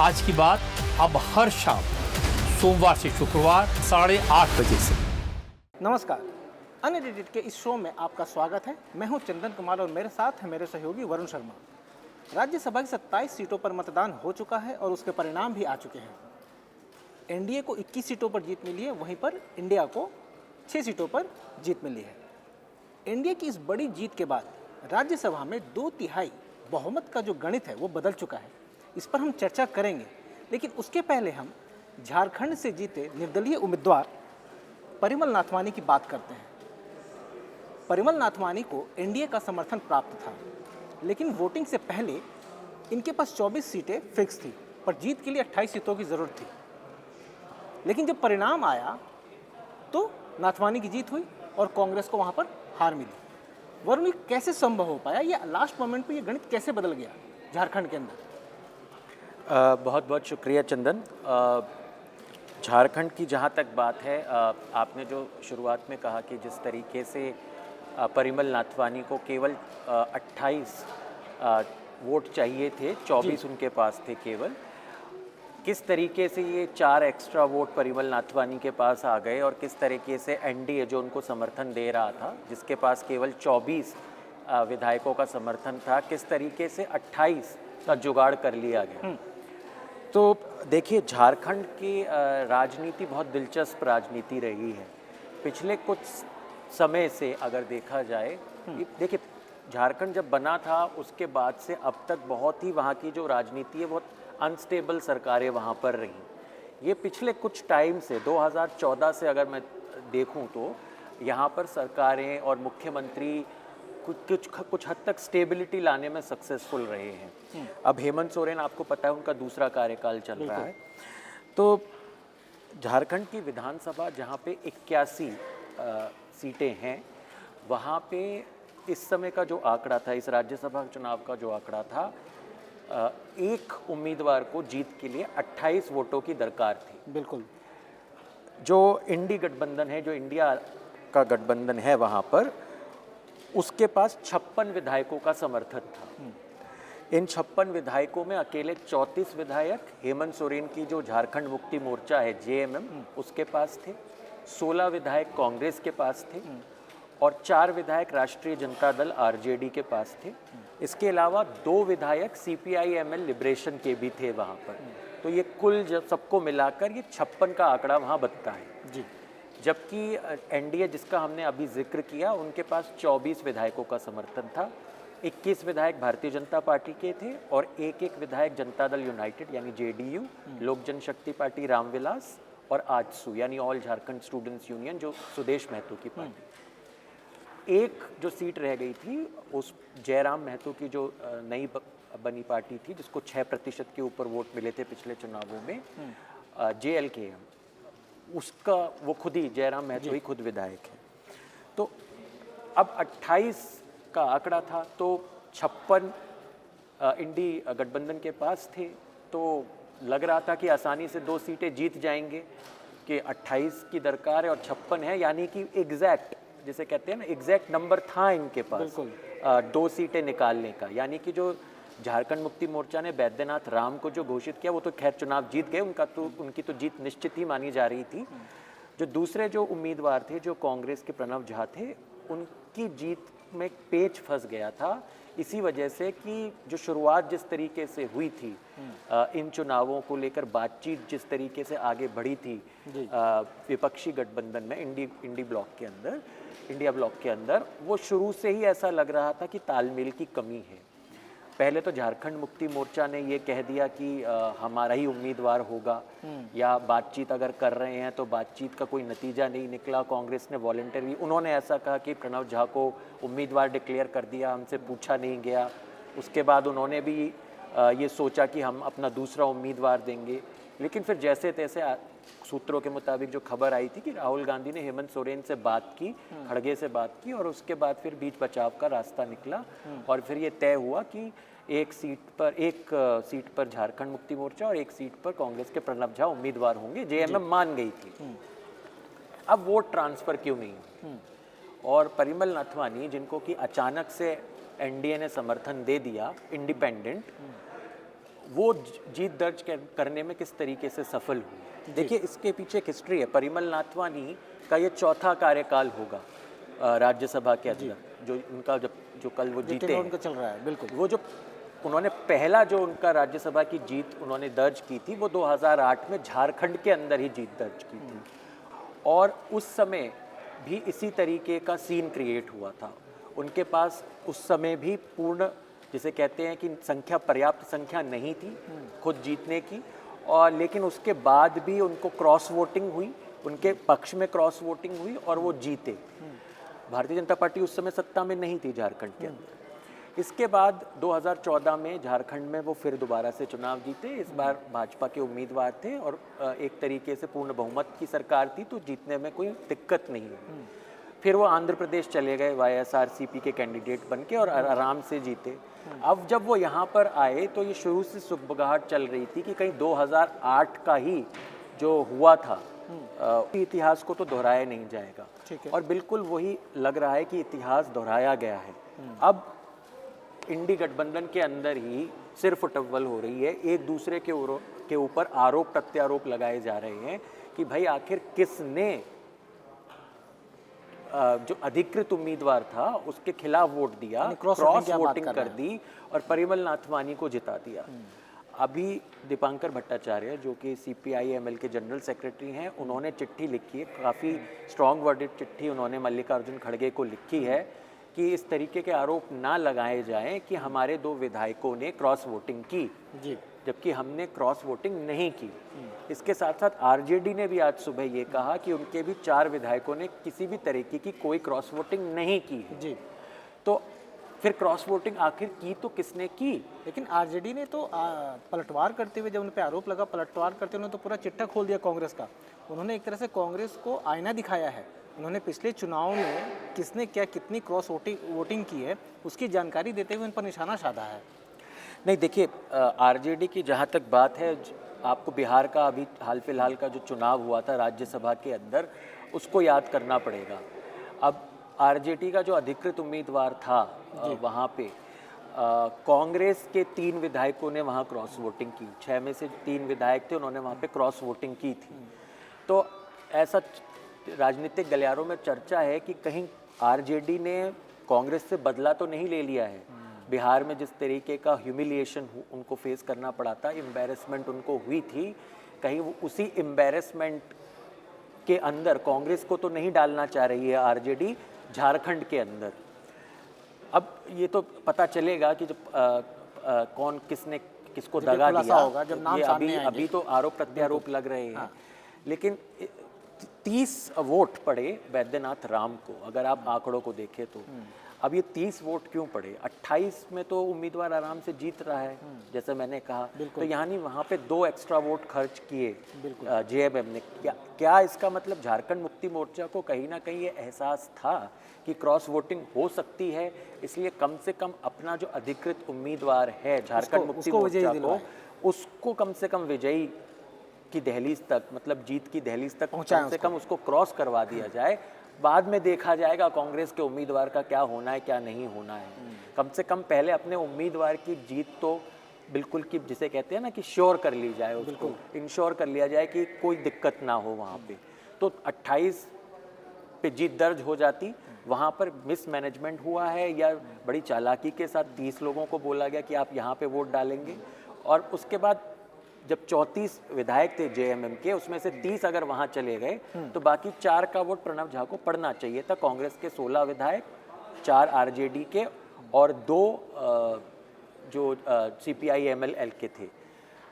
आज की बात अब हर शाम सोमवार से शुक्रवार 8:30 बजे से। नमस्कार, अनएडिटेड के इस शो में आपका स्वागत है। मैं हूं चंदन कुमार और मेरे साथ है मेरे सहयोगी वरुण शर्मा। राज्यसभा की 27 सीटों पर मतदान हो चुका है और उसके परिणाम भी आ चुके हैं। एनडीए को 21 सीटों पर जीत मिली है, वहीं पर इंडिया को 6 सीटों पर जीत मिली है। एनडीए की इस बड़ी जीत के बाद राज्यसभा में 2/3 बहुमत का जो गणित है वो बदल चुका है। इस पर हम चर्चा करेंगे, लेकिन उसके पहले हम झारखंड से जीते निर्दलीय उम्मीदवार परिमल नाथवानी की बात करते हैं। परिमल नाथवानी को एनडीए का समर्थन प्राप्त था, लेकिन वोटिंग से पहले इनके पास 24 सीटें फिक्स थी, पर जीत के लिए 28 सीटों की ज़रूरत थी। लेकिन जब परिणाम आया तो नाथवानी की जीत हुई और कांग्रेस को वहाँ पर हार मिली। वरुण, कैसे संभव हो पाया? ये लास्ट मोमेंट पे ये गणित कैसे बदल गया झारखंड के अंदर? बहुत बहुत शुक्रिया चंदन। झारखंड की जहाँ तक बात है, आपने जो शुरुआत में कहा कि जिस तरीके से परिमल नाथवानी को केवल 28 वोट चाहिए थे, 24 उनके पास थे केवल, किस तरीके से ये 4 एक्स्ट्रा वोट परिमल नाथवानी के पास आ गए और किस तरीके से एनडीए जो उनको समर्थन दे रहा था, जिसके पास केवल 24 विधायकों का समर्थन था, किस तरीके से 28 का जुगाड़ कर लिया गया। तो देखिए, झारखंड की राजनीति बहुत दिलचस्प राजनीति रही है पिछले कुछ समय से। अगर देखा जाए, देखिए झारखंड जब बना था उसके बाद से अब तक बहुत ही वहाँ की जो राजनीति है बहुत अनस्टेबल सरकारें वहाँ पर रहीं। ये पिछले कुछ टाइम से 2014 से अगर मैं देखूँ तो यहाँ पर सरकारें और मुख्यमंत्री कुछ हद तक स्टेबिलिटी लाने में सक्सेसफुल रहे हैं। अब हेमंत सोरेन, आपको पता है, उनका दूसरा कार्यकाल चल रहा है। तो झारखंड की विधानसभा जहाँ पे 81 सीटें हैं, वहाँ पे इस समय का जो आंकड़ा था, इस राज्यसभा चुनाव का जो आंकड़ा था, एक उम्मीदवार को जीत के लिए 28 वोटों की दरकार थी। बिल्कुल। जो इंडी गठबंधन है, जो इंडिया का गठबंधन है, वहाँ पर उसके पास 56 विधायकों का समर्थन था। इन 56 विधायकों में अकेले 34 विधायक हेमंत सोरेन की जो झारखंड मुक्ति मोर्चा है, जेएमएम, उसके पास थे, 16 विधायक कांग्रेस के पास थे और 4 विधायक राष्ट्रीय जनता दल आरजेडी के पास थे। इसके अलावा 2 विधायक सीपीआई-एमएल लिबरेशन के भी थे वहाँ पर। तो ये कुल जब सबको मिलाकर ये 56 का आंकड़ा वहाँ बनता है जी। जबकि एनडीए, जिसका हमने अभी जिक्र किया, उनके पास 24 विधायकों का समर्थन था। 21 विधायक भारतीय जनता पार्टी के थे और एक विधायक जनता दल यूनाइटेड यानी जेडीयू, लोक जनशक्ति पार्टी रामविलास और आजसू यानी ऑल झारखंड स्टूडेंट्स यूनियन, जो सुदेश महतो की पार्टी। एक जो सीट रह गई थी, उस जयराम महतो की जो नई बनी पार्टी थी, जिसको 6% के ऊपर वोट मिले थे पिछले चुनावों में, जेएलकेएम, उसका वो खुद ही जयराम महतो ही खुद विधायक है। तो अब 28 का आंकड़ा था, तो 56 इंडी गठबंधन के पास थे, तो लग रहा था कि आसानी से 2 सीटें जीत जाएंगे, कि 28 की दरकार है और 56 है, यानी कि एग्जैक्ट, जिसे कहते हैं ना, एग्जैक्ट नंबर था इनके पास 2 सीटें निकालने का। यानी कि जो झारखंड मुक्ति मोर्चा ने बैद्यनाथ राम को जो घोषित किया, वो तो खैर चुनाव जीत गए, उनकी तो जीत निश्चित ही मानी जा रही थी। जो दूसरे जो उम्मीदवार थे, जो कांग्रेस के प्रणव झा थे, उनकी जीत में पेच फंस गया था, इसी वजह से कि जो शुरुआत जिस तरीके से हुई थी इन चुनावों को लेकर, बातचीत जिस तरीके से आगे बढ़ी थी विपक्षी गठबंधन में, इंडिया ब्लॉक के अंदर, वो शुरू से ही ऐसा लग रहा था कि तालमेल की कमी है। पहले तो झारखंड मुक्ति मोर्चा ने ये कह दिया कि हमारा ही उम्मीदवार होगा, या बातचीत अगर कर रहे हैं तो बातचीत का कोई नतीजा नहीं निकला। कांग्रेस ने वॉलंटरी, उन्होंने ऐसा कहा कि प्रणव झा को उम्मीदवार डिक्लेयर कर दिया, हमसे पूछा नहीं गया। उसके बाद उन्होंने भी ये सोचा कि हम अपना दूसरा उम्मीदवार देंगे, लेकिन फिर जैसे तैसे सूत्रों के मुताबिक जो खबर आई थी कि राहुल गांधी ने हेमंत सोरेन से बात की, खड़गे से बात की, और उसके बाद फिर बीच बचाव का रास्ता निकला और फिर ये तय हुआ कि एक सीट पर झारखंड मुक्ति मोर्चा और एक सीट पर कांग्रेस के प्रणव झा उम्मीदवार होंगे। जेएमएम मान गई थी। अब वोट ट्रांसफर क्यों नहीं? और परिमल नाथवानी, जिनको कि अचानक से एनडीए ने समर्थन दे दिया, इंडिपेंडेंट, वो जीत दर्ज करने में किस तरीके से सफल हुई। देखिए, इसके पीछे एक हिस्ट्री है। परिमल नाथवानी का ये चौथा कार्यकाल होगा राज्यसभा के अंदर, जो उनका जो कल वो जीते उनका चल रहा है। बिल्कुल, वो जो उन्होंने पहला जो उनका राज्यसभा की जीत उन्होंने दर्ज की थी वो 2008 में झारखंड के अंदर ही जीत दर्ज की थी, और उस समय भी इसी तरीके का सीन क्रिएट हुआ था। उनके पास उस समय भी पूर्ण, जिसे कहते हैं कि संख्या, पर्याप्त संख्या नहीं थी खुद जीतने की, और लेकिन उसके बाद भी उनको क्रॉस वोटिंग हुई, उनके पक्ष में क्रॉस वोटिंग हुई और वो जीते। भारतीय जनता पार्टी उस समय सत्ता में नहीं थी झारखंड के अंदर। इसके बाद 2014 में झारखंड में वो फिर दोबारा से चुनाव जीते। इस बार भाजपा के उम्मीदवार थे और एक तरीके से पूर्ण बहुमत की सरकार थी, तो जीतने में कोई दिक्कत नहीं हुई। फिर वो आंध्र प्रदेश चले गए YSRCP के कैंडिडेट बन के और आराम से जीते। अब जब वो यहाँ पर आए तो ये शुरू से सुगबुगाहट चल रही थी कि कहीं 2008 का ही जो हुआ था इतिहास को तो दोहराया नहीं जाएगा, और बिल्कुल वही लग रहा है कि इतिहास दोहराया गया है। अब इंडी गठबंधन के अंदर ही सिर्फ टव्वल हो रही है, एक दूसरे के ऊपर आरोप प्रत्यारोप लगाए जा रहे हैं कि भाई आखिर किसने जो अधिकृत उम्मीदवार था उसके खिलाफ वोट दिया, क्रॉस वोटिंग कर दी और परिमल नाथवानी को जिता दिया। अभी दीपांकर भट्टाचार्य जो कि CPI-ML के जनरल सेक्रेटरी हैं, उन्होंने चिट्ठी लिखी है, काफ़ी स्ट्रॉन्ग वर्डेड चिट्ठी उन्होंने मल्लिकार्जुन खड़गे को लिखी है कि इस तरीके के आरोप ना लगाए जाएं कि हमारे 2 विधायकों ने क्रॉस वोटिंग की, जबकि हमने क्रॉस वोटिंग नहीं की। इसके साथ साथ RJD ने भी आज सुबह ये कहा कि उनके भी 4 विधायकों ने किसी भी तरीके की कोई क्रॉस वोटिंग नहीं की है। तो फिर क्रॉस वोटिंग आखिर की तो किसने की? लेकिन RJD ने तो पलटवार करते हुए, जब उन पे आरोप लगा, पलटवार करते हुए तो पूरा चिट्ठा खोल दिया कांग्रेस का। उन्होंने एक तरह से कांग्रेस को आईना दिखाया है। उन्होंने पिछले चुनाव में किसने क्या कितनी क्रॉस वोटिंग की है उसकी जानकारी देते हुए उन पर निशाना साधा है। नहीं, देखिए, RJD की जहाँ तक बात है, आपको बिहार का अभी हाल फिलहाल का जो चुनाव हुआ था राज्यसभा के अंदर, उसको याद करना पड़ेगा। अब RJD का जो अधिकृत उम्मीदवार था वहाँ पे कांग्रेस के 3 विधायकों ने वहाँ क्रॉस वोटिंग की। 6 में से 3 विधायक थे, उन्होंने वहाँ पे क्रॉस वोटिंग की थी। तो ऐसा राजनीतिक गलियारों में चर्चा है कि कहीं RJD ने कांग्रेस से बदला तो नहीं ले लिया है। बिहार में जिस तरीके का ह्यूमिलिएशन उनको फेस करना पड़ा था, एम्बैरेसमेंट उनको हुई थी, कहीं वो उसी एम्बैरेसमेंट के अंदर कांग्रेस को तो नहीं डालना चाह रही है RJD झारखंड के अंदर। अब ये तो पता चलेगा कि जब कौन किसने किसको दगा दिया होगा, जब नाम ये अभी तो आरोप प्रत्यारोप लग रहे हैं। लेकिन 30 वोट पड़े बैद्यनाथ राम को, अगर आप आंकड़ों को देखें तो। अब ये 30 वोट क्यों पड़े? 28 में तो उम्मीदवार आराम से जीत रहा है, जैसे मैंने कहा। तो यानी वहाँ पे 2 एक्स्ट्रा वोट खर्च किए JMM ने। क्या इसका मतलब झारखंड मुक्ति मोर्चा को कहीं ना कहीं ये एहसास था कि क्रॉस वोटिंग हो सकती है, इसलिए कम से कम अपना जो अधिकृत उम्मीदवार है झारखंड मुक्ति मोर्चा को, उसको कम से कम विजयी की दहलीज तक, मतलब जीत की दहलीज तक कम से कम उसको क्रॉस करवा दिया जाए। बाद में देखा जाएगा कांग्रेस के उम्मीदवार का क्या होना है क्या नहीं होना है। कम से कम पहले अपने उम्मीदवार की जीत तो बिल्कुल की, जिसे कहते हैं ना कि श्योर कर ली जाए, उसको इंश्योर कर लिया जाए कि कोई दिक्कत ना हो वहाँ पे। तो 28 पे जीत दर्ज हो जाती। वहाँ पर मिसमैनेजमेंट हुआ है या बड़ी चालाकी के साथ 30 लोगों को बोला गया कि आप यहाँ पे वोट डालेंगे, और उसके बाद जब 34 विधायक थे JMM के, उसमें से 30 अगर वहाँ चले गए तो बाकी 4 का वोट प्रणब झा को पड़ना चाहिए था। कांग्रेस के 16 विधायक, 4 RJD के और 2 जो CPI-ML के थे।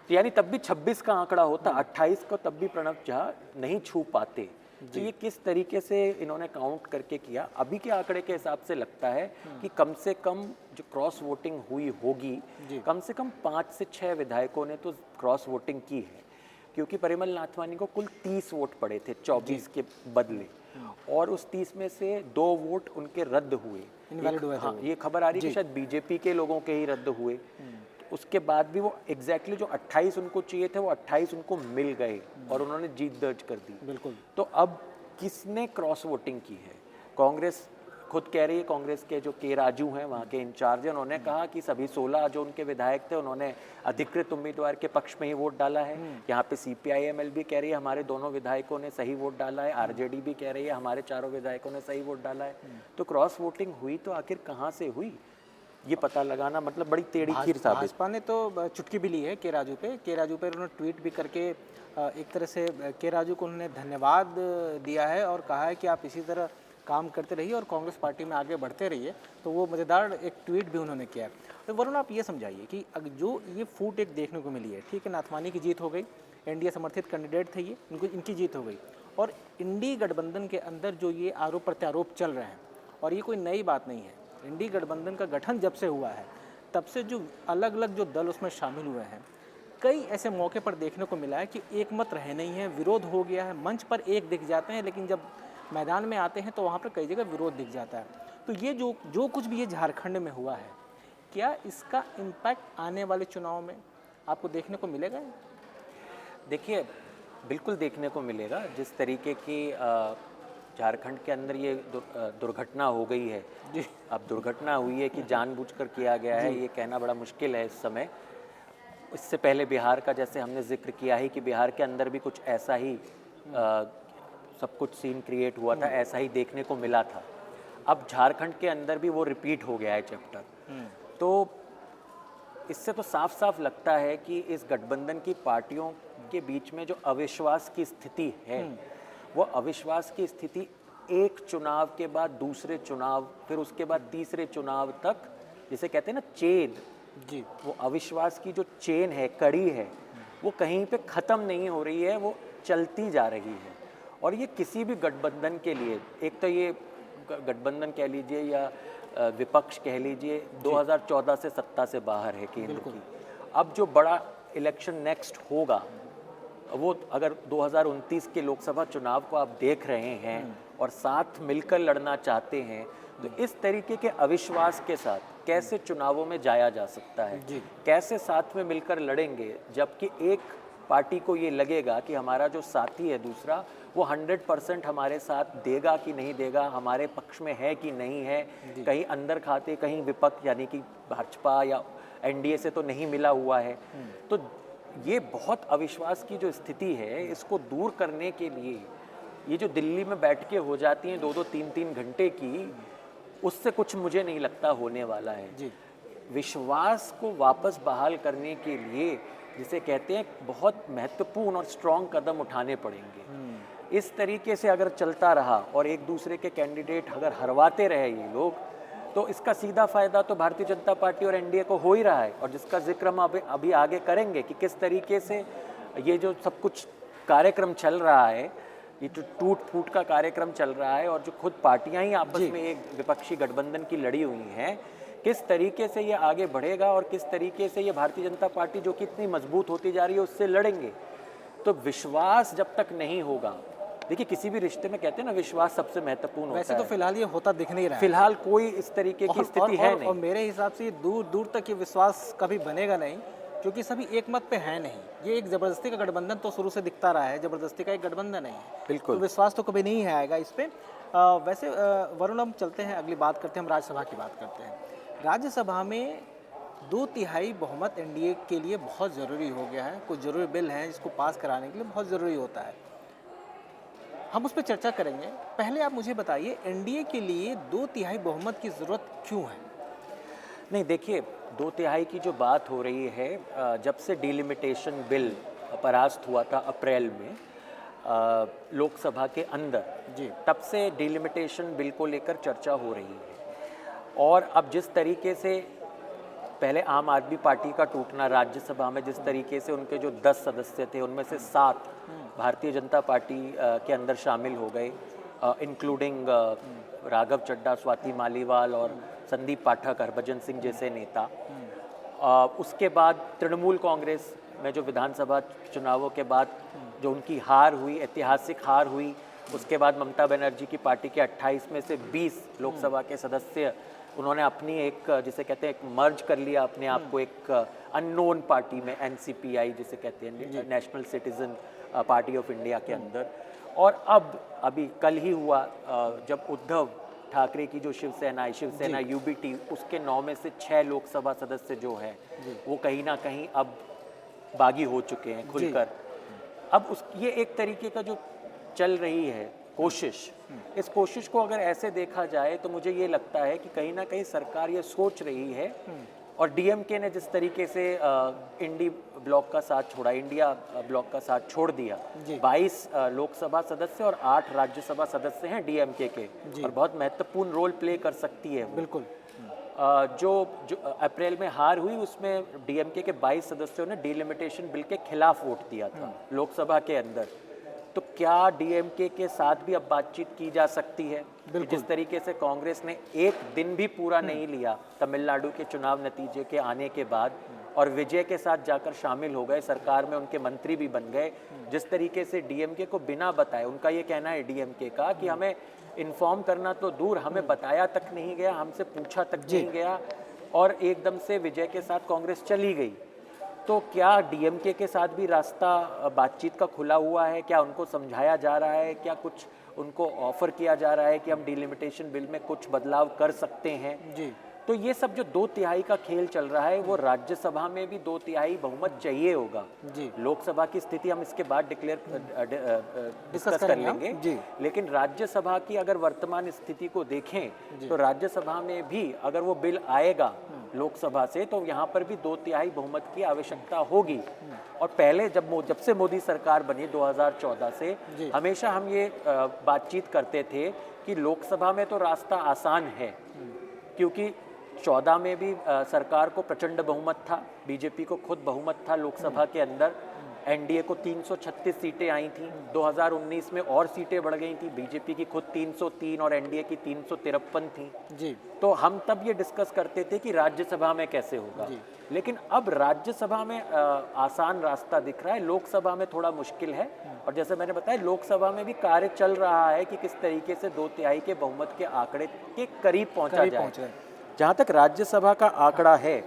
तो यानी तब भी 26 का आंकड़ा होता, 28 को तब भी प्रणब झा नहीं छू पाते। तो ये किस तरीके से इन्होंने काउंट करके किया? अभी के आंकड़े के हिसाब से लगता है कि कम से कम जो क्रॉस वोटिंग हुई होगी, कम से कम 5 से 6 विधायकों ने तो क्रॉस वोटिंग की है, क्योंकि परिमल नाथवानी को कुल 30 वोट पड़े थे 24 के बदले, और उस 30 में से 2 वोट उनके रद्द हुए। हाँ, ये खबर आ रही है कि शायद BJP के लोगों के ही रद्द हुए। उसके बाद भी वो एग्जैक्टली जो 28 उनको चाहिए थे वो 28 उनको मिल गए और उन्होंने जीत दर्ज कर दी। बिल्कुल। तो अब किसने क्रॉस वोटिंग की है? कांग्रेस खुद कह रही है कांग्रेस के जो के राजू हैं वहाँ के इंचार्ज हैं, उन्होंने कहा कि सभी 16 जो उनके विधायक थे उन्होंने अधिकृत उम्मीदवार के पक्ष में ही वोट डाला है। यहाँ पे CPI-ML भी कह रही है हमारे दोनों विधायकों ने सही वोट डाला है, RJD भी कह रही है हमारे चारों विधायकों ने सही वोट डाला है। तो क्रॉस वोटिंग हुई तो आखिर कहाँ से हुई, ये पता लगाना मतलब बड़ी टेढ़ी खीर साबित। भाजपा ने तो चुटकी भी ली है के राजू पे उन्होंने ट्वीट भी करके एक तरह से के राजू को उन्होंने धन्यवाद दिया है और कहा है कि आप इसी तरह काम करते रहिए और कांग्रेस पार्टी में आगे बढ़ते रहिए। तो वो मज़ेदार एक ट्वीट भी उन्होंने किया है। तो वरुण आप ये समझाइए कि जो ये फूट एक देखने को मिली है, ठीक है, नाथवानी की जीत हो गई, एनडीए समर्थित कैंडिडेट थे ये, इनकी जीत हो गई, और इंडी गठबंधन के अंदर जो ये आरोप प्रत्यारोप चल रहे हैं, और ये कोई नई बात नहीं है, इंडी गठबंधन का गठन जब से हुआ है तब से जो अलग अलग जो दल उसमें शामिल हुए हैं, कई ऐसे मौके पर देखने को मिला है कि एक मत रहे नहीं है, विरोध हो गया है, मंच पर एक दिख जाते हैं लेकिन जब मैदान में आते हैं तो वहाँ पर कई जगह विरोध दिख जाता है। तो ये जो कुछ भी ये झारखंड में हुआ है, क्या इसका इम्पैक्ट आने वाले चुनाव में आपको देखने को मिलेगा? देखिए, बिल्कुल देखने को मिलेगा। जिस तरीके की झारखंड के अंदर ये दुर्घटना हो गई है, अब दुर्घटना हुई है कि जानबूझकर किया गया है, ये कहना बड़ा मुश्किल है इस समय। इससे पहले बिहार का जैसे हमने जिक्र किया है कि बिहार के अंदर भी कुछ ऐसा ही सब कुछ सीन क्रिएट हुआ था, ऐसा ही देखने को मिला था। अब झारखंड के अंदर भी वो रिपीट हो गया है चैप्टर। तो इससे तो साफ साफ लगता है कि इस गठबंधन की पार्टियों के बीच में जो अविश्वास की स्थिति है, वो अविश्वास की स्थिति एक चुनाव के बाद दूसरे चुनाव, फिर उसके बाद तीसरे चुनाव तक, जिसे कहते हैं ना चेन जी, वो अविश्वास की जो चेन है, कड़ी है, वो कहीं पे ख़त्म नहीं हो रही है, वो चलती जा रही है। और ये किसी भी गठबंधन के लिए, एक तो ये गठबंधन कह लीजिए या विपक्ष कह लीजिए, 2014 से सत्ता से बाहर है केंद्र की। अब जो बड़ा इलेक्शन नेक्स्ट होगा, वो अगर 2029 के लोकसभा चुनाव को आप देख रहे हैं और साथ मिलकर लड़ना चाहते हैं, तो इस तरीके के अविश्वास के साथ कैसे चुनावों में जाया जा सकता है? कैसे साथ में मिलकर लड़ेंगे, जबकि एक पार्टी को ये लगेगा कि हमारा जो साथी है दूसरा, वो 100% हमारे साथ देगा कि नहीं देगा, हमारे पक्ष में है कि नहीं है, कहीं अंदर खाते, कहीं विपक्ष यानी कि भाजपा या एनडीए से तो नहीं मिला हुआ है। तो ये बहुत अविश्वास की जो स्थिति है, इसको दूर करने के लिए ये जो दिल्ली में बैठ के हो जाती हैं 2-2, 3-3 घंटे की, उससे कुछ मुझे नहीं लगता होने वाला है जी। विश्वास को वापस बहाल करने के लिए, जिसे कहते हैं, बहुत महत्वपूर्ण और स्ट्रॉन्ग कदम उठाने पड़ेंगे। इस तरीके से अगर चलता रहा और एक दूसरे के कैंडिडेट अगर हरवाते रहे ये लोग, तो इसका सीधा फायदा तो भारतीय जनता पार्टी और एनडीए को हो ही रहा है, और जिसका जिक्र हम अभी आगे करेंगे कि किस तरीके से ये जो सब कुछ कार्यक्रम चल रहा है, ये जो टूट फूट का कार्यक्रम चल रहा है, और जो खुद पार्टियां ही आपस में एक विपक्षी गठबंधन की लड़ी हुई हैं, किस तरीके से ये आगे बढ़ेगा और किस तरीके से ये भारतीय जनता पार्टी जो कि इतनी मजबूत होती जा रही है उससे लड़ेंगे। तो विश्वास जब तक नहीं होगा, देखिए किसी भी रिश्ते में कहते हैं ना, विश्वास सबसे महत्वपूर्ण होता है। वैसे तो फिलहाल ये होता दिख नहीं रहा है, फिलहाल कोई इस तरीके की स्थिति है नहीं। और मेरे हिसाब से दूर दूर तक ये विश्वास कभी बनेगा नहीं, क्योंकि सभी एक मत पे है नहीं। ये एक ज़बरदस्ती का गठबंधन तो शुरू से दिखता रहा है, ज़बरदस्ती का एक गठबंधन है, बिल्कुल। तो विश्वास तो कभी नहीं आएगा इस पे। वैसे वरुण, हम चलते हैं, अगली बात करते हैं, हम राज्यसभा की बात करते हैं। राज्यसभा में 2/3 बहुमत एनडीए के लिए बहुत ज़रूरी हो गया है। कुछ ज़रूरी बिल हैं जिसको पास कराने के लिए बहुत ज़रूरी होता है, हम उस पर चर्चा करेंगे। पहले आप मुझे बताइए, एनडीए के लिए 2/3 बहुमत की ज़रूरत क्यों है? नहीं, देखिए, 2/3 की जो बात हो रही है, जब से डिलिमिटेशन बिल परास्त हुआ था अप्रैल में लोकसभा के अंदर जी, तब से डिलिमिटेशन बिल को लेकर चर्चा हो रही है। और अब जिस तरीके से पहले आम आदमी पार्टी का टूटना राज्यसभा में, जिस तरीके से उनके जो 10 सदस्य थे उनमें से 7 भारतीय जनता पार्टी के अंदर शामिल हो गए, इंक्लूडिंग राघव चड्ढा, स्वाति मालीवाल और संदीप पाठक, हरभजन सिंह जैसे नेता। उसके बाद तृणमूल कांग्रेस में जो विधानसभा चुनावों के बाद जो उनकी हार हुई, ऐतिहासिक हार हुई, उसके बाद ममता बनर्जी की पार्टी के 28 में से 20 लोकसभा के सदस्य, उन्होंने अपनी एक, जिसे कहते हैं, एक मर्ज कर लिया अपने आप को एक अननोन पार्टी में, NCPI जिसे कहते हैं, national citizen party of India के अंदर। और अब अभी कल ही हुआ, जब उद्धव ठाकरे की जो शिवसेना है, शिवसेना यूबीटी, उसके 9 में से 6 लोकसभा सदस्य जो है वो कहीं ना कहीं अब बागी हो चुके हैं खुलकर। अब उस ये एक तरीके का जो चल रही है कोशिश, इस कोशिश को अगर ऐसे देखा जाए तो मुझे ये लगता है कि कहीं ना कहीं सरकार ये सोच रही है, और डीएमके ने जिस तरीके से इंडी ब्लॉक का साथ छोड़ा, इंडिया ब्लॉक का साथ छोड़ दिया, 22 लोकसभा सदस्य और 8 राज्यसभा सदस्य हैं डीएमके के, और बहुत महत्वपूर्ण रोल प्ले कर सकती है वो। बिल्कुल। जो अप्रैल में हार हुई उसमें डीएमके के 22 सदस्यों ने डिलिमिटेशन बिल के खिलाफ वोट दिया था लोकसभा के अंदर। तो क्या डीएमके के साथ भी अब बातचीत की जा सकती है? जिस तरीके से कांग्रेस ने एक दिन भी पूरा नहीं लिया तमिलनाडु के चुनाव नतीजे के आने के बाद, और विजय के साथ जाकर शामिल हो गए, सरकार में उनके मंत्री भी बन गए, जिस तरीके से डीएमके को बिना बताए, उनका ये कहना है डीएमके का कि हमें इन्फॉर्म करना तो दूर, हमें बताया तक नहीं गया, हमसे पूछा तक नहीं गया, और एकदम से विजय के साथ कांग्रेस चली गई। तो क्या डीएमके के साथ भी रास्ता बातचीत का खुला हुआ है? क्या उनको समझाया जा रहा है? क्या कुछ उनको ऑफर किया जा रहा है कि हम डिलिमिटेशन बिल में कुछ बदलाव कर सकते हैं? जी। तो ये सब जो 2/3 का खेल चल रहा है, वो राज्यसभा में भी 2/3 बहुमत चाहिए होगा। जी। लोकसभा की स्थिति हम इसके बाद डिस्कस कर लेंगे जी। लेकिन राज्यसभा की अगर वर्तमान स्थिति को देखें तो राज्यसभा में भी अगर वो बिल आएगा लोकसभा से, तो यहाँ पर भी 2/3 बहुमत की आवश्यकता होगी। और पहले जब से मोदी सरकार बनी 2014 से, हमेशा हम ये बातचीत करते थे कि लोकसभा में तो रास्ता आसान है, क्योंकि 14 में भी सरकार को प्रचंड बहुमत था, बीजेपी को खुद बहुमत था लोकसभा के अंदर, एनडीए को 336 सीटें आई थीं, 2019 में और सीटें बढ़ गई थी, बीजेपी की खुद 303 और एनडीए की 353 थी जी। तो हम तब ये डिस्कस करते थे कि राज्यसभा में कैसे होगा, लेकिन अब राज्यसभा में आसान रास्ता दिख रहा है, लोकसभा में थोड़ा मुश्किल है। और जैसे मैंने बताया, लोकसभा में भी कार्य चल रहा है कि किस तरीके से 2/3 के बहुमत के आंकड़े के करीब पहुंचा जाए। जहाँ तक राज्यसभा का आंकड़ा है,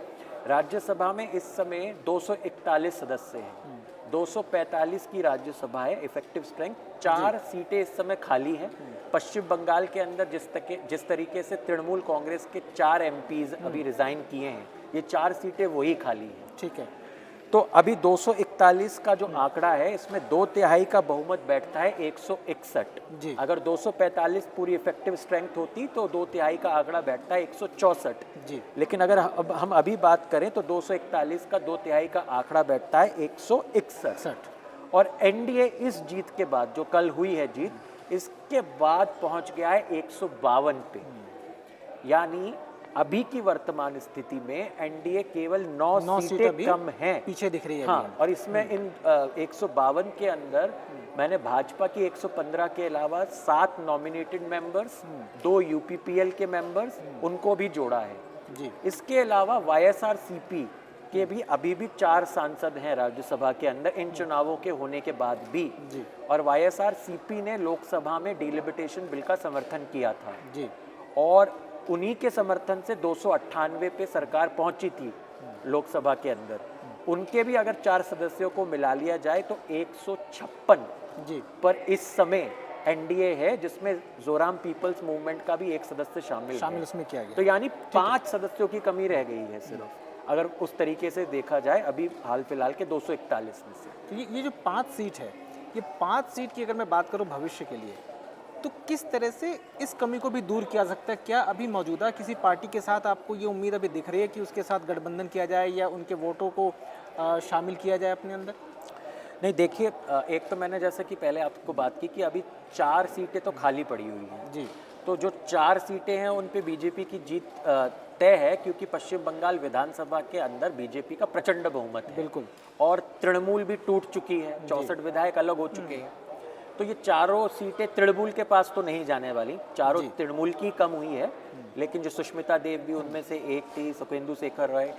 राज्यसभा में इस समय 241 सदस्य हैं, 245 की राज्यसभा है इफेक्टिव स्ट्रेंथ, 4 सीटें इस समय खाली हैं। पश्चिम बंगाल के अंदर जिस तरीके से तृणमूल कांग्रेस के 4 एमपीज अभी रिजाइन किए हैं, ये 4 सीटें वही खाली हैं। ठीक है। तो अभी 241 का जो आंकड़ा है, इसमें 2/3 का बहुमत बैठता है 161 जी। अगर 245 पूरी इफेक्टिव स्ट्रेंथ होती तो 2/3 का आंकड़ा बैठता है 164 जी। लेकिन अगर हम अभी बात करें तो 241 का 2/3 का आंकड़ा बैठता है 161। और एनडीए इस जीत के बाद, जो कल हुई है जीत, इसके बाद पहुंच गया है 152 पे। यानी अभी की वर्तमान स्थिति में एनडीए केवल 9 सीटें कम हैं, पीछे दिख रही है। हाँ, और इसमें इन 152 के अंदर मैंने भाजपा की 115 के अलावा 7 नॉमिनेटेड मेंबर्स, 2 यूपीपीएल के मेंबर्स, उनको भी जोड़ा है जी। इसके अलावा वाईएसआरसीपी के भी अभी भी 4 सांसद हैं राज्यसभा के अंदर, इन चुनावों के होने के बाद भी जी। और वाईएसआरसीपी ने लोकसभा में डिलिमिटेशन बिल का समर्थन किया था जी। और उन्हीं के समर्थन से 298 पे सरकार पहुंची थी लोकसभा के अंदर। उनके भी अगर 4 सदस्यों को मिला लिया जाए तो 156 जी। पर इस समय एनडीए है, जिसमें जोराम पीपल्स मूवमेंट का भी एक सदस्य शामिल इसमें किया गया। तो यानी 5 सदस्यों की कमी रह गई है सिर्फ, अगर उस तरीके से देखा जाए अभी हाल फिलहाल के 241 में से। तो ये जो 5 सीट है, ये 5 सीट की अगर मैं बात करूं भविष्य के लिए, तो किस तरह से इस कमी को भी दूर किया सकता है? क्या अभी मौजूदा किसी पार्टी के साथ आपको ये उम्मीद अभी दिख रही है कि उसके साथ गठबंधन किया जाए या उनके वोटों को शामिल किया जाए अपने अंदर? नहीं, देखिए, एक तो मैंने जैसे कि पहले आपको बात की कि अभी 4 सीटें तो खाली पड़ी हुई हैं जी। तो जो 4 सीटें हैं उन पे बीजेपी की जीत तय है, क्योंकि पश्चिम बंगाल विधानसभा के अंदर बीजेपी का प्रचंड बहुमत है। बिल्कुल। और तृणमूल भी टूट चुकी है, 64 विधायक अलग हो चुके हैं। तो ये 4 सीटें तृणमूल के पास तो नहीं जाने वाली, 4 तृणमूल की कम हुई है, लेकिन जो सुष्मिता देव भी उनमें से एक थी, सुखेंदु शेखर राय,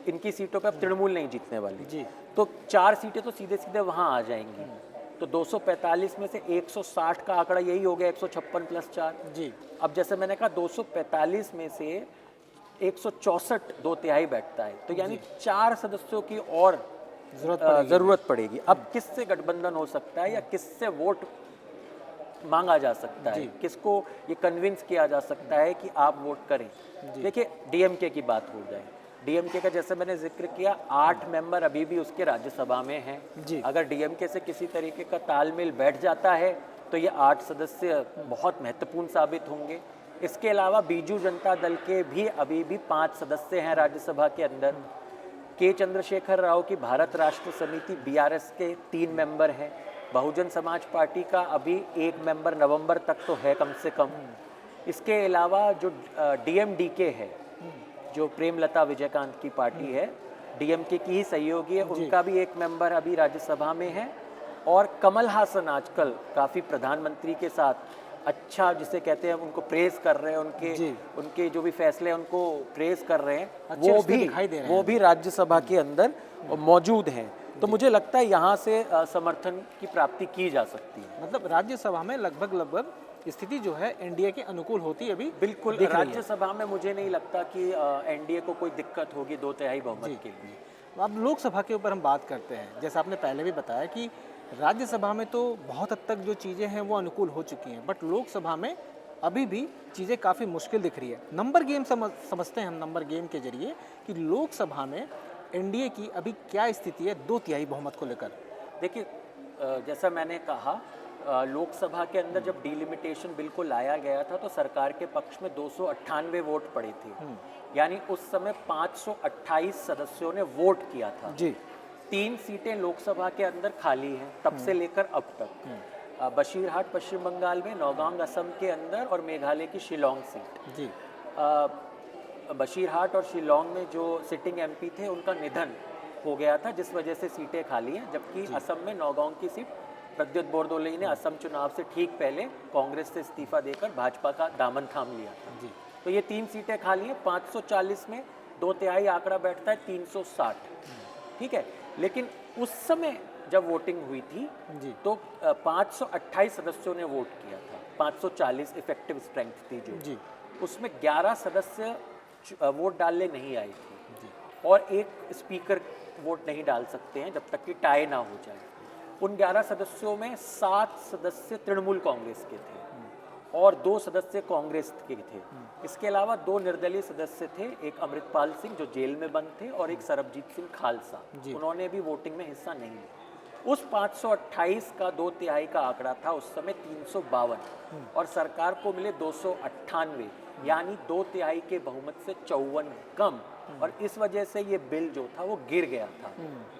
इनकी सीटों पे अब तृणमूल नहीं जीतने वाली जी। तो 4 सीटें तो सीधे सीधे वहाँ आ जाएंगी। तो 245 में से 160 का आंकड़ा यही हो गया, 156 + 4 जी। अब जैसे मैंने कहा 245 में से 164 2/3 बैठता है, तो यानी 4 सदस्यों की और जरूरत पड़ेगी। अब किससे गठबंधन हो सकता है या किससे वोट मांगा जा सकता है, किसको ये कन्विंस किया जा सकता है कि आप वोट करें। देखिए डीएमके की बात हो जाए, डीएमके का जैसे मैंने जिक्र किया 8 मेंबर अभी भी उसके राज्यसभा में हैं। अगर डीएमके से किसी तरीके का तालमेल बैठ जाता है तो ये 8 सदस्य बहुत महत्वपूर्ण साबित होंगे। इसके अलावा बीजू जनता दल के भी अभी भी 5 सदस्य हैं राज्यसभा के अंदर। के चंद्रशेखर राव की भारत राष्ट्र समिति बीआरएस के 3 मेंबर हैं। बहुजन समाज पार्टी का अभी 1 मेंबर नवंबर तक तो है कम से कम। इसके अलावा जो डीएमडीके है, जो प्रेमलता विजयकांत की पार्टी है, डीएमके की ही सहयोगी है, उनका भी 1 मेंबर अभी राज्यसभा में है। और कमल हासन आजकल काफ़ी प्रधानमंत्री के साथ अच्छा, जिसे कहते हैं, उनको प्रेस कर रहे हैं, उनके जो भी फैसले हैं उनको प्रेस कर रहे हैं, वो भी राज्यसभा के अंदर मौजूद हैं। तो मुझे लगता है यहाँ से समर्थन की प्राप्ति की जा सकती है। मतलब राज्यसभा में लगभग स्थिति जो है एनडीए के अनुकूल होती है अभी। बिल्कुल, राज्यसभा में मुझे नहीं लगता कि एनडीए को कोई दिक्कत होगी 2/3 बहुमत के लिए। अब लोकसभा के ऊपर हम बात करते हैं, जैसा आपने पहले भी बताया कि राज्यसभा में तो बहुत हद तक जो चीज़ें हैं वो अनुकूल हो चुकी हैं, बट लोकसभा में अभी भी चीज़ें काफ़ी मुश्किल दिख रही है। नंबर गेम समझते हैं हम नंबर गेम के जरिए कि लोकसभा में एनडीए की अभी क्या स्थिति है 2/3 बहुमत को लेकर। देखिए, जैसा मैंने कहा, लोकसभा के अंदर जब डिलिमिटेशन बिल को लाया गया था तो सरकार के पक्ष में 298 वोट पड़े थे, यानी उस समय 528 सदस्यों ने वोट किया था। 3 सीटें लोकसभा के अंदर खाली हैं तब से लेकर अब तक। बशीरहाट पश्चिम बंगाल में, नौगांव असम के अंदर और मेघालय की शिलोंग सीट। बशीरहाट और शिलोंग में जो सिटिंग एमपी थे उनका निधन हो गया था, जिस वजह से सीटें खाली हैं। जबकि असम में नौगांव की सीट प्रद्युत बोरदोलई ने असम चुनाव से ठीक पहले कांग्रेस से इस्तीफा देकर भाजपा का दामन थाम लिया था। तो ये 3 सीटें खाली हैं। 540 में 2/3 आंकड़ा बैठता है 360, ठीक है। लेकिन उस समय जब वोटिंग हुई थी तो 528 सदस्यों ने वोट किया था। 540 इफेक्टिव स्ट्रेंथ थी जो, उसमें 11 सदस्य वोट डालने नहीं आए थे और एक स्पीकर वोट नहीं डाल सकते हैं जब तक कि टाई ना हो जाए। उन 11 सदस्यों में 7 सदस्य तृणमूल कांग्रेस के थे और 2 सदस्य कांग्रेस के थे। इसके अलावा 2 निर्दलीय सदस्य थे, एक अमृतपाल सिंह जो जेल में बंद थे और एक सरबजीत सिंह खालसा, उन्होंने भी वोटिंग में हिस्सा नहीं लिया। उस 528 का 2/3 का आंकड़ा था उस समय 352 और सरकार को मिले 298, यानी 2/3 के बहुमत से 54 कम। और इस वजह से ये बिल जो था वो गिर गया था।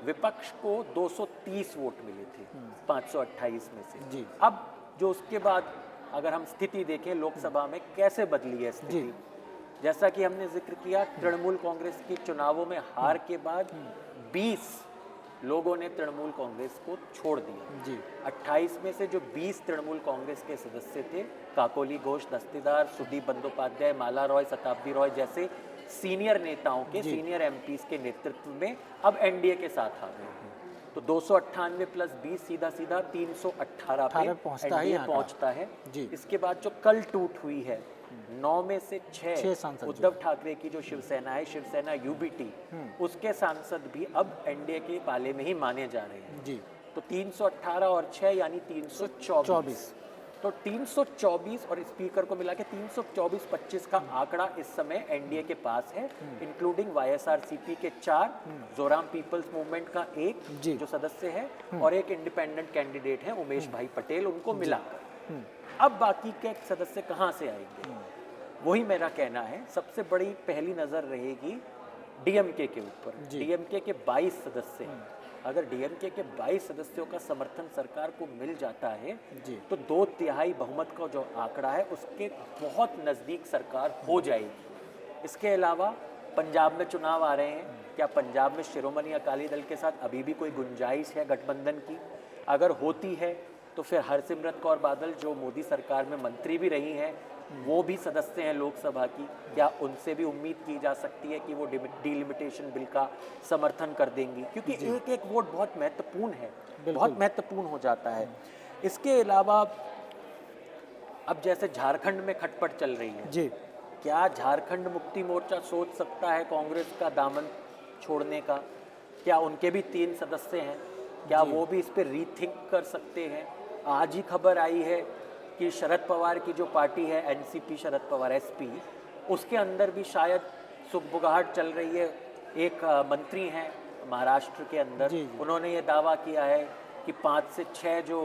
विपक्ष को 230 वोट मिले थे 528 में से। अब जो उसके बाद अगर हम स्थिति देखें लोकसभा में कैसे बदली है स्थिति, जैसा कि हमने जिक्र किया, तृणमूल कांग्रेस की चुनावों में हार के बाद 20 लोगों ने तृणमूल कांग्रेस को छोड़ दिया। 28 में से जो 20 तृणमूल कांग्रेस के सदस्य थे, काकोली घोष दस्तीदार, सुदीप बंदोपाध्याय, माला रॉय, शताब्दी रॉय जैसे सीनियर नेताओं के, सीनियर एमपीज के नेतृत्व में अब एनडीए के साथ आ गए हैं। तो 298 प्लस 20 सीधा 318 पे एनडीए पहुंचता है। इसके बाद जो कल टूट हुई है, 9 में से 6 उद्धव ठाकरे की जो शिवसेना है, शिवसेना यूबीटी, उसके सांसद भी अब एनडीए के पाले में ही माने जा रहे हैं। तो 318 और 6 यानी 324। तो 324 और स्पीकर को मिला के 324-25 का आंकड़ा इस समय एनडीए के पास है, इंक्लूडिंग वाईएसआरसीपी के 4, जोराम पीपल्स मूवमेंट का 1 जो सदस्य है और एक इंडिपेंडेंट कैंडिडेट है उमेश भाई पटेल, उनको मिलाकर। अब बाकी के सदस्य कहाँ से आएंगे, वही मेरा कहना है। सबसे बड़ी पहली नज़र रहेगी डीएमके के ऊपर। डीएमके के 22 सदस्य हैं। अगर डीएमके के 22 सदस्यों का समर्थन सरकार को मिल जाता है तो 2/3 बहुमत का जो आंकड़ा है उसके बहुत नज़दीक सरकार हो जाएगी। इसके अलावा पंजाब में चुनाव आ रहे हैं, क्या पंजाब में शिरोमणि अकाली दल के साथ अभी भी कोई गुंजाइश है गठबंधन की? अगर होती है तो फिर हरसिमरत कौर बादल जो मोदी सरकार में मंत्री भी रही हैं, वो भी सदस्य हैं लोकसभा की, क्या उनसे भी उम्मीद की जा सकती है कि वो डिलिमिटेशन बिल का समर्थन कर देंगी? क्योंकि एक एक वोट बहुत महत्वपूर्ण है, बहुत महत्वपूर्ण हो जाता है। इसके अलावा अब जैसे झारखंड में खटपट चल रही है, क्या झारखंड मुक्ति मोर्चा सोच सकता है कांग्रेस का दामन छोड़ने का? क्या उनके भी 3 सदस्य हैं, क्या वो भी इस पर रीथिंक कर सकते हैं? आज ही खबर आई है कि शरद पवार की जो पार्टी है एनसीपी, शरद पवार एसपी, उसके अंदर भी शायद सुगबुगाहट चल रही है। एक मंत्री हैं महाराष्ट्र के अंदर, जी, जी। उन्होंने ये दावा किया है कि 5 से 6 जो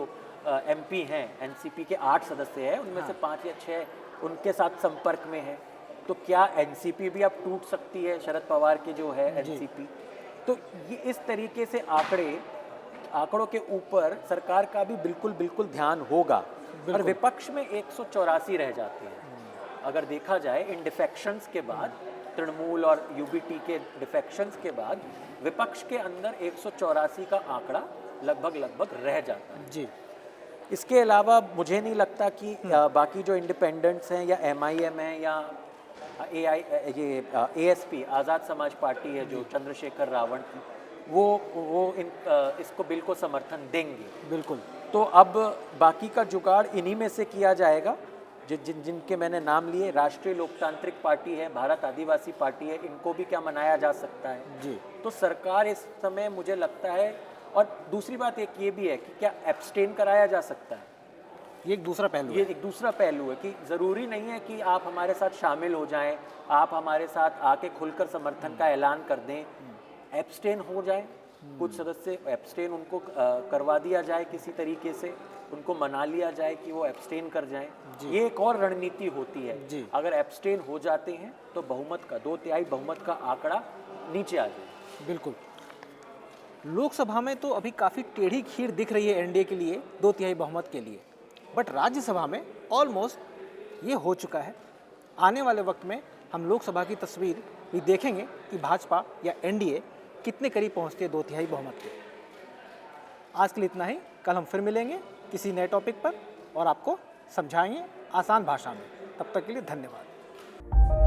एमपी हैं, एनसीपी के 8 सदस्य हैं, उनमें से 5 या 6 उनके साथ संपर्क में हैं। तो क्या एनसीपी भी अब टूट सकती है, शरद पवार की जो है एनसीपी? तो ये इस तरीके से आंकड़ों के ऊपर सरकार का भी बिल्कुल ध्यान होगा। और विपक्ष में 184 रह जाते हैं। अगर देखा जाए इन डिफेक्शंस के बाद, तृणमूल और यूबीटी के डिफेक्शंस के बाद, विपक्ष के अंदर 184 का आंकड़ा लगभग रह जाता है। जी। इसके अलावा मुझे नहीं लगता कि बाकी जो इंडिपेंडेंट्स हैं या एमआईएम है या एएसपी, आज़ाद समाज पार्टी है जो चंद्रशेखर रावण की, वो इसको बिल को समर्थन देंगे। बिल्कुल। तो अब बाकी का जुगाड़ इन्हीं में से किया जाएगा जिनके मैंने नाम लिए। राष्ट्रीय लोकतांत्रिक पार्टी है, भारत आदिवासी पार्टी है, इनको भी क्या मनाया जा सकता है? जी। तो सरकार इस समय मुझे लगता है, और दूसरी बात एक ये भी है कि क्या एब्सटेन कराया जा सकता है? ये एक दूसरा पहलू ये है। एक दूसरा पहलू है कि ज़रूरी नहीं है कि आप हमारे साथ शामिल हो जाएं, आप हमारे साथ आके खुलकर समर्थन का ऐलान कर दें, एब्सटेन हो जाए। कुछ सदस्य एब्सटेन उनको करवा दिया जाए, किसी तरीके से उनको मना लिया जाए कि वो एब्सटेन कर जाएं। ये एक और रणनीति होती है। जी। अगर एब्सटेन हो जाते हैं तो बहुमत का 2/3 बहुमत का आंकड़ा नीचे आ जाए। बिल्कुल। लोकसभा में तो अभी काफ़ी टेढ़ी खीर दिख रही है एनडीए के लिए, 2/3 बहुमत के लिए, बट राज्यसभा में ऑलमोस्ट ये हो चुका है। आने वाले वक्त में हम लोकसभा की तस्वीर भी देखेंगे कि भाजपा या एनडीए कितने करीब पहुंचती है 2/3 बहुमत के। आज के लिए इतना ही। कल हम फिर मिलेंगे किसी नए टॉपिक पर और आपको समझाएंगे आसान भाषा में। तब तक के लिए धन्यवाद।